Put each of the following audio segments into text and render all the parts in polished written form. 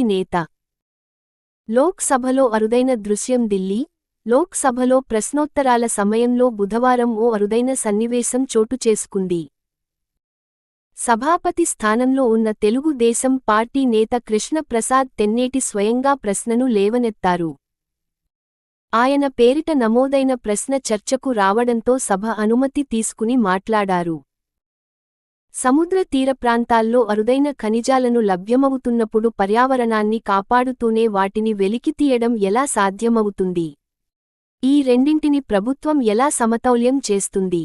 నేత. లోక్ సభలో అరుదైన దృశ్యం. ఢిల్లీ లోక్ సభలో ప్రశ్నోత్తరాల సమయంలో బుధవారం ఓ అరుదైన సన్నివేశం చోటుచేసుకుంది. సభాపతి స్థానంలో ఉన్న తెలుగు దేశం పార్టీ నేత కృష్ణ ప్రసాద్ తెన్నేటి స్వయంగా ప్రశ్నను లేవనెత్తారు. ఆయన పేరిట నమోదైన ప్రశ్న చర్చకు రావడంతో సభ అనుమతి తీసుకుని మాట్లాడారు. సముద్ర తీర ప్రాంతాల్లో అరుదైన ఖనిజాలను లభ్యమవుతున్నప్పుడు పర్యావరణాన్ని కాపాడుతూనే వాటిని వెలికితీయడం ఎలా సాధ్యమవుతుంది? ఈ రెండింటిని ప్రభుత్వం ఎలా సమతౌల్యం చేస్తుంది?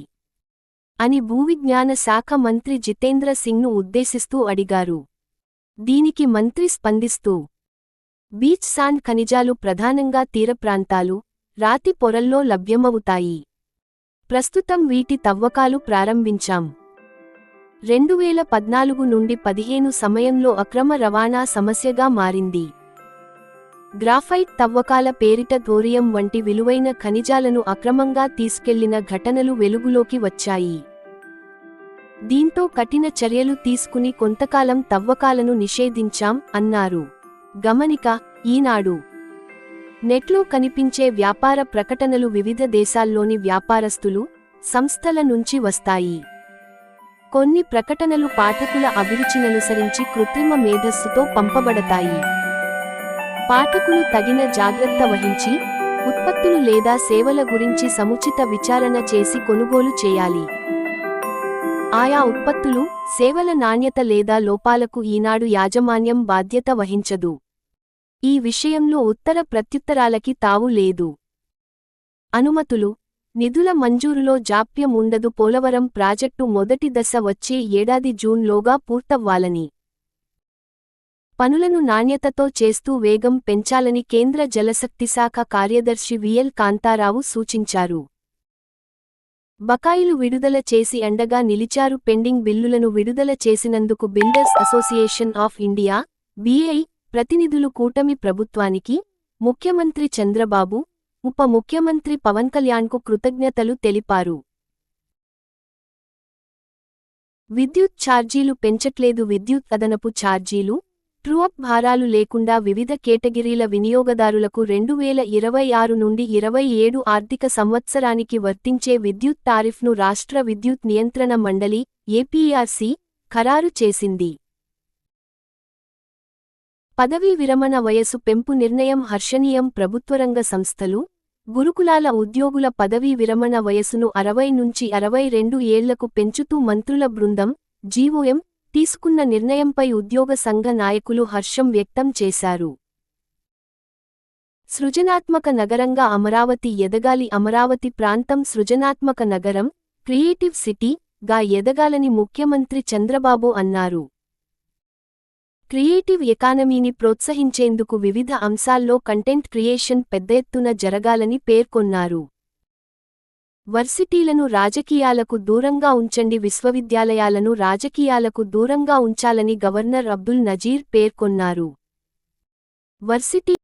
అని భూవిజ్ఞాన శాఖ మంత్రి జితేంద్ర సింగ్ను ఉద్దేశిస్తూ అడిగారు. దీనికి మంత్రి స్పందిస్తూ, బీచ్ సాండ్ ఖనిజాలు ప్రధానంగా తీరప్రాంతాలు, రాతి పొరల్లో లభ్యమవుతాయి. ప్రస్తుతం వీటి తవ్వకాలు ప్రారంభించాం. 2014 నుండి 15 సమయంలో అక్రమ రవాణా సమస్యగా మారింది. గ్రాఫైట్ తవ్వకాల పేరిట థోరియం వంటి విలువైన ఖనిజాలను అక్రమంగా తీసుకెళ్లిన ఘటనలు వెలుగులోకి వచ్చాయి. దీంతో కఠిన చర్యలు తీసుకుని కొంతకాలం తవ్వకాలను నిషేధించాం అన్నారు. గమనిక: ఈనాడు నెట్లో కనిపించే వ్యాపార ప్రకటనలు వివిధ దేశాల్లోని వ్యాపారస్తులు, సంస్థల నుంచి వస్తాయి. కొన్ని ప్రకటనలు పాఠకుల అభిరుచిననుసరించి కృత్రిమ మేధస్సుతో పంపబడతాయి. పాఠకులు తగిన జాగ్రత్త వహించి, ఉత్పత్తులు లేదా సేవల గురించి సముచిత విచారణ చేసి కొనుగోలు చేయాలి. ఆయా ఉత్పత్తులు, సేవల నాణ్యత లేదా లోపాలకు ఈనాడు యాజమాన్యం బాధ్యత వహించదు. ఈ విషయంలో ఉత్తర ప్రత్యుత్తరాలకి తావు లేదు. అనుమతులు, నిధుల మంజూరులో జాప్యం ఉండదు. పోలవరం ప్రాజెక్టు మొదటి దశ వచ్చే ఏడాది జూన్లోగా పూర్తవ్వాలని, పనులను నాణ్యతతో చేస్తూ వేగం పెంచాలని కేంద్ర జలశక్తిశాఖ కార్యదర్శి విఎల్ కాంతారావు సూచించారు. బకాయిలు విడుదల చేసి అండగా నిలిచారు. పెండింగ్ బిల్లులను విడుదల చేసినందుకు builders association of India (BI) ప్రతినిధులు కూటమి ప్రభుత్వానికి, ముఖ్యమంత్రి చంద్రబాబు, ఉప ముఖ్యమంత్రి పవన్ కళ్యాణ్కు కృతజ్ఞతలు తెలిపారు. విద్యుత్ ఛార్జీలు పెంచట్లేదు. విద్యుత్ అదనపు ఛార్జీలు, ట్రూ-అప్ భారాలు లేకుండా వివిధ కేటగిరీల వినియోగదారులకు 2026 నుండి 27 ఆర్థిక సంవత్సరానికి వర్తించే విద్యుత్ టారిఫ్ను రాష్ట్ర విద్యుత్ నియంత్రణ మండలి (ఏపీఆర్సీ) ఖరారు చేసింది. పదవీ విరమణ వయసు పెంపు నిర్ణయం హర్షణీయం. ప్రభుత్వరంగ సంస్థలు, గురుకులాల ఉద్యోగుల పదవీ విరమణ వయసును 60 నుంచి 62 ఏళ్లకు పెంచుతూ మంత్రుల బృందం (జీఓఎం) తీసుకున్న నిర్ణయంపై ఉద్యోగ సంఘ నాయకులు హర్షం వ్యక్తం చేశారు. సృజనాత్మక నగరంగా అమరావతి ఎదగాలి. అమరావతి ప్రాంతం సృజనాత్మక నగరం, క్రియేటివ్ సిటీ గా ఎదగాలని ముఖ్యమంత్రి చంద్రబాబు అన్నారు. క్రియేటివ్ ఎకానమీని ప్రోత్సహించేందుకు వివిధ అంశాల్లో కంటెంట్ క్రియేషన్ పెద్ద ఎత్తున జరగాలని పేర్కొన్నారు. వర్సిటీలను రాజకీయాలకు దూరంగా ఉంచండి. విశ్వవిద్యాలయాలను రాజకీయాలకు దూరంగా ఉంచాలని గవర్నర్ అబ్దుల్ నజీర్ పేర్కొన్నారు. వర్సిటీ